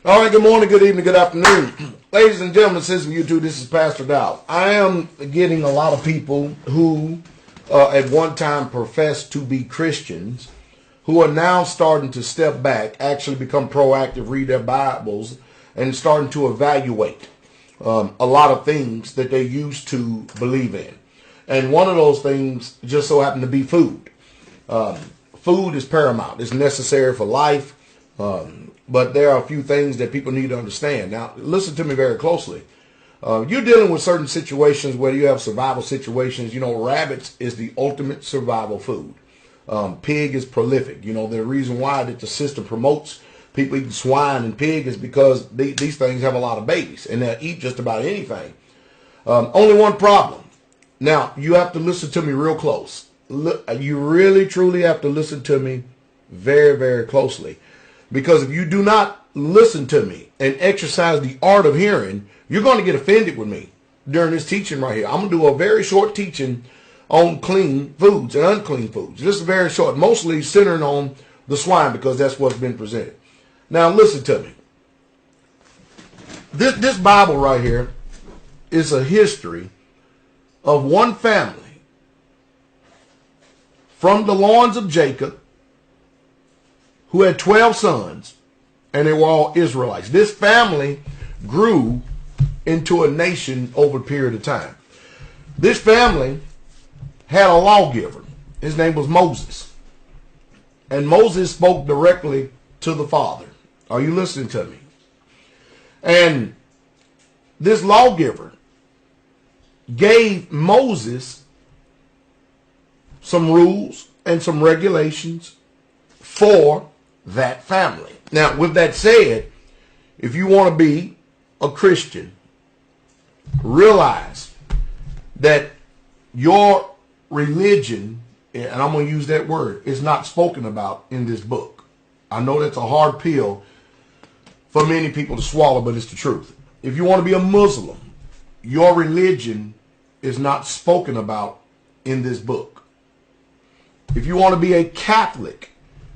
All right, good morning, good evening, good afternoon. Ladies and gentlemen, since from YouTube, this is Pastor Dowell. I am getting a lot of people who at one time professed to be Christians who are now starting to step back, actually become proactive, read their Bibles, and starting to evaluate a lot of things that they used to believe in. And one of those things just so happened to be food. Food is paramount. It's necessary for life. But there are a few things that people need to understand. Now, listen to me very closely. You're dealing with certain situations where you have survival situations. You know, rabbits is the ultimate survival food. Pig is prolific. You know, the reason why that the system promotes people eating swine and pig is because these things have a lot of babies and they'll eat just about anything. Only one problem. Now, you have to listen to me real close. You really, truly have to listen to me very, very closely. Because if you do not listen to me and exercise the art of hearing, you're going to get offended with me during this teaching right here. I'm going to do a very short teaching on clean foods and unclean foods. This is very short, mostly centering on the swine because that's what's been presented. Now listen to me. This Bible right here is a history of one family from the loins of Jacob who had 12 sons, and they were all Israelites. This family grew into a nation over a period of time. This family had a lawgiver. His name was Moses. And Moses spoke directly to the Father. Are you listening to me? And this lawgiver gave Moses some rules and some regulations for that family. Now, with that said, if you want to be a Christian, realize that your religion, and I'm going to use that word, is not spoken about in this book. I know that's a hard pill for many people to swallow, but it's the truth. If you want to be a Muslim, your religion is not spoken about in this book. If you want to be a Catholic,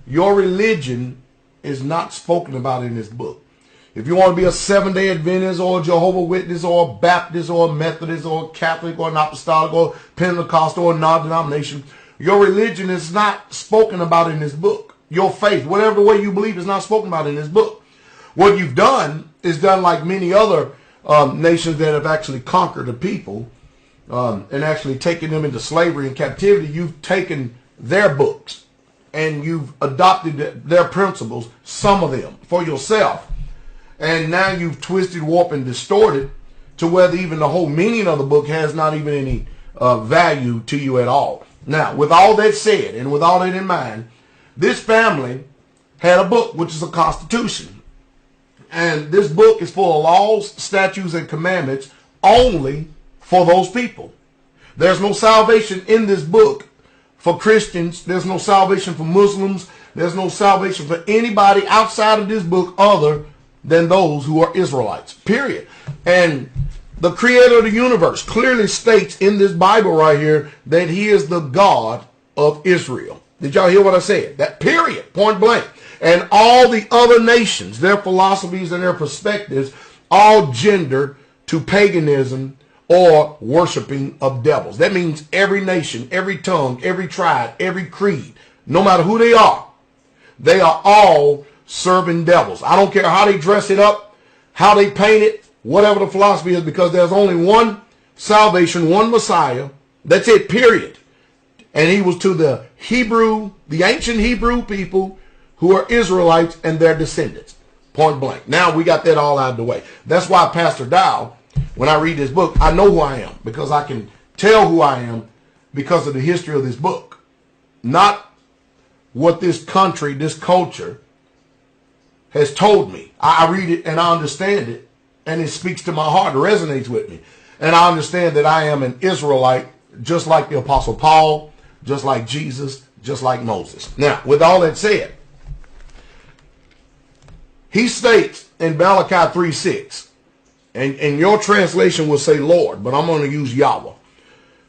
your religion is not spoken about in this book. If you want to be a Seventh-day Adventist or a Jehovah's Witness or a Baptist or a Methodist or a Catholic or an Apostolic or Pentecostal or non-denomination, your religion is not spoken about in this book. Your faith, whatever way you believe, is not spoken about in this book. What you've done is done like many other nations that have actually conquered the people and actually taken them into slavery and captivity. You've taken their books and you've adopted their principles, some of them, for yourself. And now you've twisted, warped, and distorted to where even the whole meaning of the book has not even any value to you at all. Now, with all that said, and with all that in mind, this family had a book, which is a constitution. And this book is full of laws, statutes, and commandments only for those people. There's no salvation in this book for Christians. There's no salvation for Muslims. There's no salvation for anybody outside of this book other than those who are Israelites, period. And the creator of the universe clearly states in this Bible right here that he is the God of Israel. Did y'all hear what I said? That period, point blank. And all the other nations, their philosophies and their perspectives, all gender to paganism or worshiping of devils. That means every nation, every tongue, every tribe, every creed, no matter who they are all serving devils. I don't care how they dress it up, how they paint it, whatever the philosophy is, because there's only one salvation, one Messiah. That's it, period. And he was to the ancient Hebrew people who are Israelites and their descendants. Point blank. Now we got that all out of the way. That's why Pastor Dowell, when I read this book, I know who I am, because I can tell who I am because of the history of this book. Not what this country, this culture has told me. I read it and I understand it, and it speaks to my heart, it resonates with me. And I understand that I am an Israelite, just like the Apostle Paul, just like Jesus, just like Moses. Now, with all that said, he states in Malachi 3:6, and your translation will say Lord, but I'm going to use Yahweh.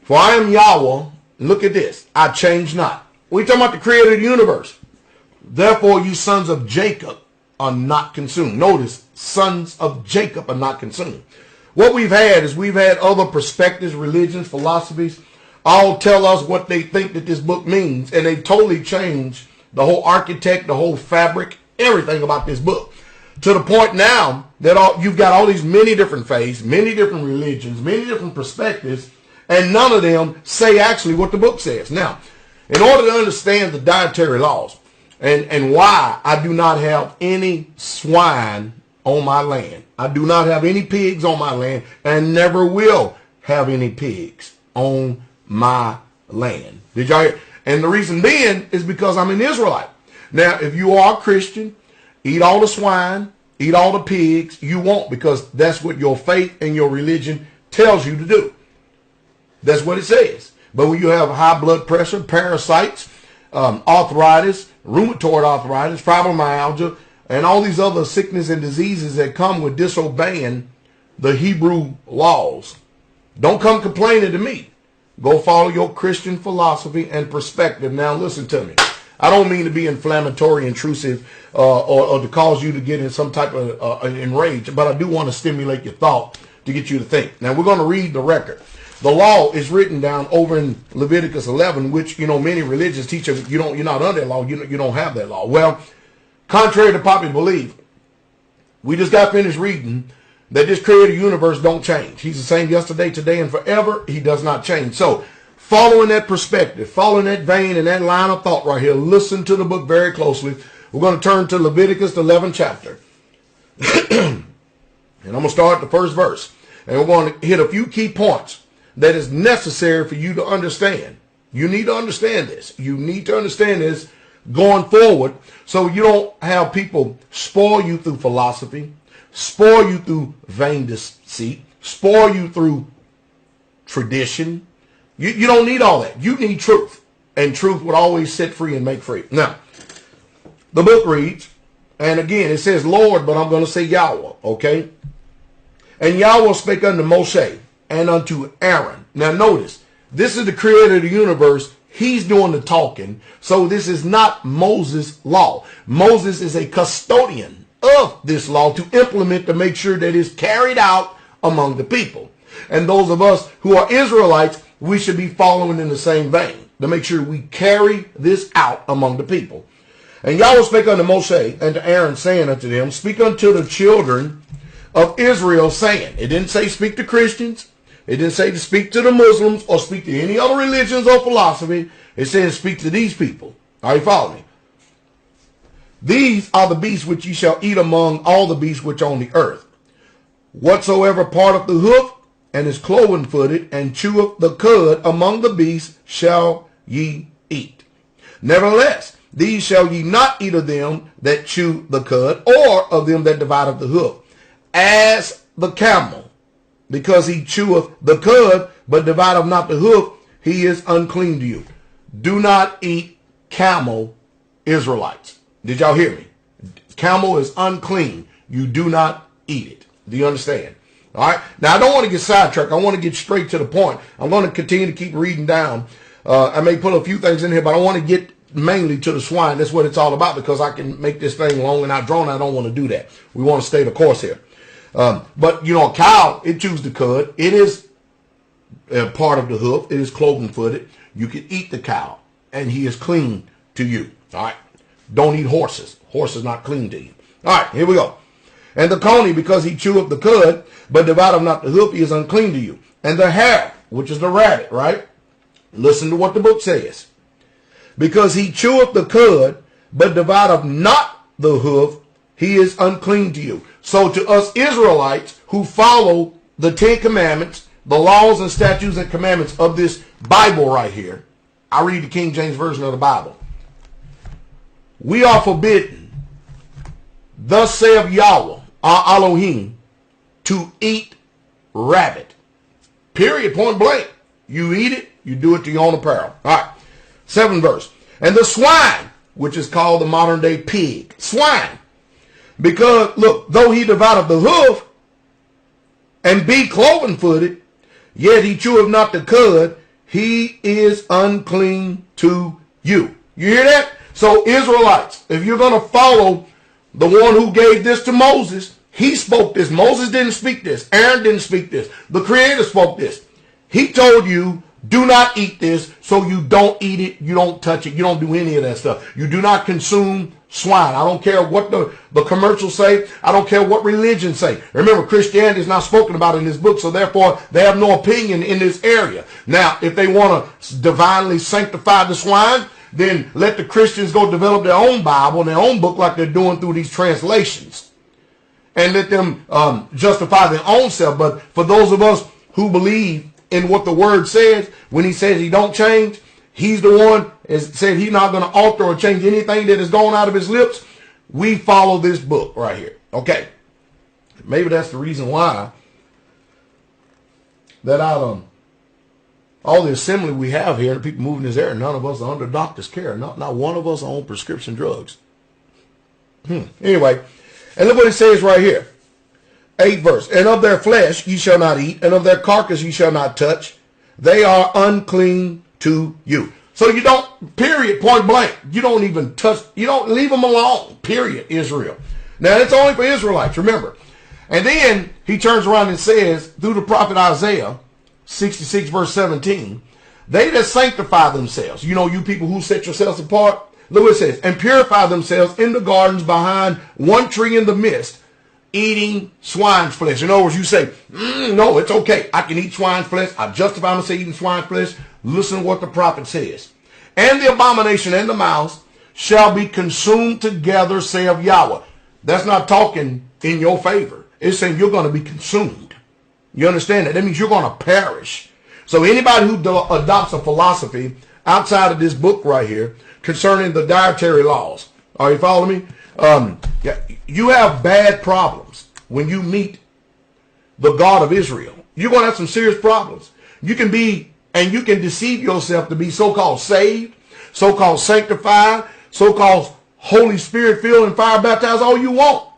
For I am Yahweh, look at this, I change not. We're talking about the creator of the universe. Therefore, you sons of Jacob, are not consumed. Notice, sons of Jacob are not consumed. What we've had is we've had other perspectives, religions, philosophies, all tell us what they think that this book means, and they totally changed the whole architect, the whole fabric, everything about this book. To the point now that you've got all these many different faiths, many different religions, many different perspectives, and none of them say actually what the book says. Now, in order to understand the dietary laws and why I do not have any swine on my land, I do not have any pigs on my land, and never will have any pigs on my land. Did y'all hear? And the reason being is because I'm an Israelite. Now, if you are a Christian, eat all the swine, eat all the pigs, you won't, because that's what your faith and your religion tells you to do. That's what it says. But when you have high blood pressure, parasites, arthritis, rheumatoid arthritis, fibromyalgia, and all these other sickness and diseases that come with disobeying the Hebrew laws, don't come complaining to me. Go follow your Christian philosophy and perspective. Now listen to me. I don't mean to be inflammatory, intrusive, or to cause you to get in some type of enrage, but I do want to stimulate your thought to get you to think. Now we're going to read the record. The law is written down over in Leviticus 11, which, many religions teach you you're not under that law. You don't have that law. Well, contrary to popular belief, we just got finished reading that this creator universe don't change. He's the same yesterday, today, and forever. He does not change. So, following that perspective, following that vein and that line of thought right here, listen to the book very closely. We're going to turn to Leviticus, the 11th chapter. And I'm going to start the first verse. And we're going to hit a few key points that is necessary for you to understand. You need to understand this. You need to understand this going forward so you don't have people spoil you through philosophy, spoil you through vain deceit, spoil you through tradition. You don't need all that. You need truth. And truth would always set free and make free. Now, the book reads, and again, it says Lord, but I'm going to say Yahweh, okay? And Yahweh spake unto Moshe and unto Aaron. Now notice, this is the creator of the universe. He's doing the talking. So this is not Moses' law. Moses is a custodian of this law to implement, to make sure that it's carried out among the people. And those of us who are Israelites, we should be following in the same vein to make sure we carry this out among the people. And Yahweh spake unto Moshe and to Aaron, saying unto them, speak unto the children of Israel, saying. It didn't say speak to Christians. It didn't say to speak to the Muslims or speak to any other religions or philosophy. It says speak to these people. Are you following me? These are the beasts which ye shall eat among all the beasts which are on the earth. Whatsoever part of the hoof and is cloven-footed and cheweth the cud among the beasts shall ye eat. Nevertheless, these shall ye not eat of them that chew the cud, or of them that divide of the hoof, as the camel, because he cheweth the cud, but divideth not the hoof, he is unclean to you. Do not eat camel, Israelites. Did y'all hear me? Camel is unclean. You do not eat it. Do you understand? All right. Now, I don't want to get sidetracked. I want to get straight to the point. I'm going to continue to keep reading down. I may put a few things in here, but I want to get mainly to the swine. That's what it's all about, because I can make this thing long and outdrawn. I don't want to do that. We want to stay the course here. But, a cow, it chews the cud. It is part of the hoof. It is cloven-footed. You can eat the cow, and he is clean to you. All right. Don't eat horses. Horse is not clean to you. All right, here we go. And the coney, because he cheweth the cud, but divideth not the hoof, he is unclean to you. And the hare, which is the rabbit, right? Listen to what the book says. Because he cheweth the cud, but divideth not the hoof, he is unclean to you. So to us Israelites who follow the 10 commandments, the laws and statutes and commandments of this Bible right here, I read the King James Version of the Bible. We are forbidden, thus saith Yahweh, our Elohim, to eat rabbit. Period, point blank. You eat it, you do it to your own apparel. All right, 7th verse. And the swine, which is called the modern day pig. Swine. Because, look, though he divideth the hoof, and be cloven-footed, yet he cheweth not the cud, he is unclean to you. You hear that? So Israelites, if you're going to follow the one who gave this to Moses, he spoke this. Moses didn't speak this. Aaron didn't speak this. The Creator spoke this. He told you, do not eat this, so you don't eat it, you don't touch it, you don't do any of that stuff. You do not consume swine. I don't care what the commercials say. I don't care what religion say. Remember, Christianity is not spoken about in this book, so therefore they have no opinion in this area. Now, if they want to divinely sanctify the swine, then let the Christians go develop their own Bible and their own book like they're doing through these translations. And let them justify their own self. But for those of us who believe in what the word says, when he says he don't change, he's the one that said he's not going to alter or change anything that has gone out of his lips. We follow this book right here. Okay. Maybe that's the reason why that out all the assembly we have here, the people moving this area, none of us are under doctor's care. Not one of us are on prescription drugs. Anyway, and look what it says right here. 8th verse. And of their flesh ye shall not eat, and of their carcass ye shall not touch. They are unclean to you. So you don't, period, point blank. You don't even touch, you don't leave them alone, period, Israel. Now, it's only for Israelites, remember. And then he turns around and says, through the prophet Isaiah, 66 verse 17, they that sanctify themselves, you know, you people who set yourselves apart, look what it says, and purify themselves in the gardens behind one tree in the midst, eating swine's flesh. In other words, you say, no, it's okay. I can eat swine's flesh. I justify myself eating swine's flesh. Listen to what the prophet says. And the abomination and the mouse shall be consumed together, saith Yahweh. That's not talking in your favor. It's saying you're going to be consumed. You understand that? That means you're going to perish. So anybody who adopts a philosophy outside of this book right here concerning the dietary laws, are you following me? You have bad problems when you meet the God of Israel. You're going to have some serious problems. You can be, and you can deceive yourself to be so-called saved, so-called sanctified, so-called Holy Spirit filled and fire baptized all you want.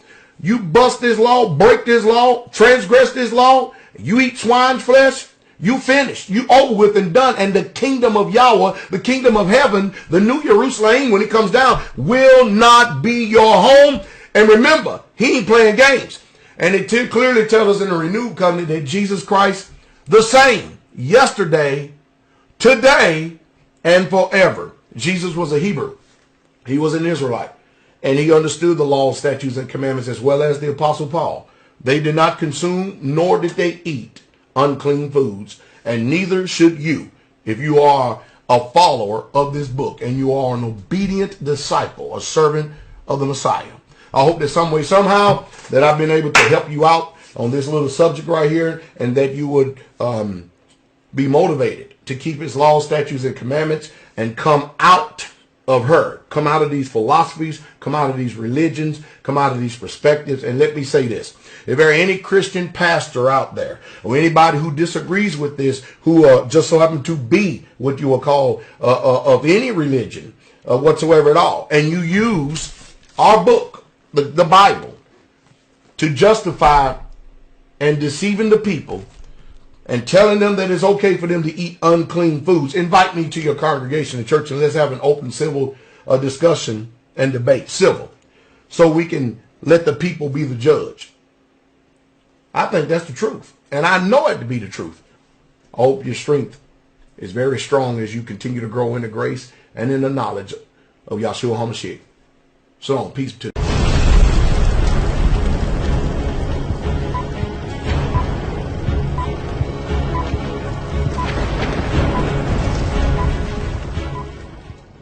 You bust this law, break this law, transgress this law, you eat swine's flesh, you finished. You over with and done. And the kingdom of Yahweh, the kingdom of heaven, the new Jerusalem, when it comes down, will not be your home. And remember, he ain't playing games. And it clearly tells us in the renewed covenant that Jesus Christ, the same, yesterday, today, and forever. Jesus was a Hebrew. He was an Israelite. And he understood the laws, statutes, and commandments as well as the Apostle Paul. They did not consume, nor did they eat unclean foods, and neither should you if you are a follower of this book and you are an obedient disciple, a servant of the Messiah. I hope that some way, somehow, that I've been able to help you out on this little subject right here, and that you would be motivated to keep his laws, statutes, and commandments and come out of her, come out of these philosophies, come out of these religions, come out of these perspectives. And let me say this. If there are any Christian pastor out there or anybody who disagrees with this, who just so happen to be what you will call of any religion whatsoever at all, and you use our book, the Bible, to justify and deceiving the people and telling them that it's okay for them to eat unclean foods, invite me to your congregation and church and let's have an open civil discussion and debate, civil, so we can let the people be the judge. I think that's the truth, and I know it to be the truth. I hope your strength is very strong as you continue to grow in the grace and in the knowledge of Yahshua HaMashiach. So, peace to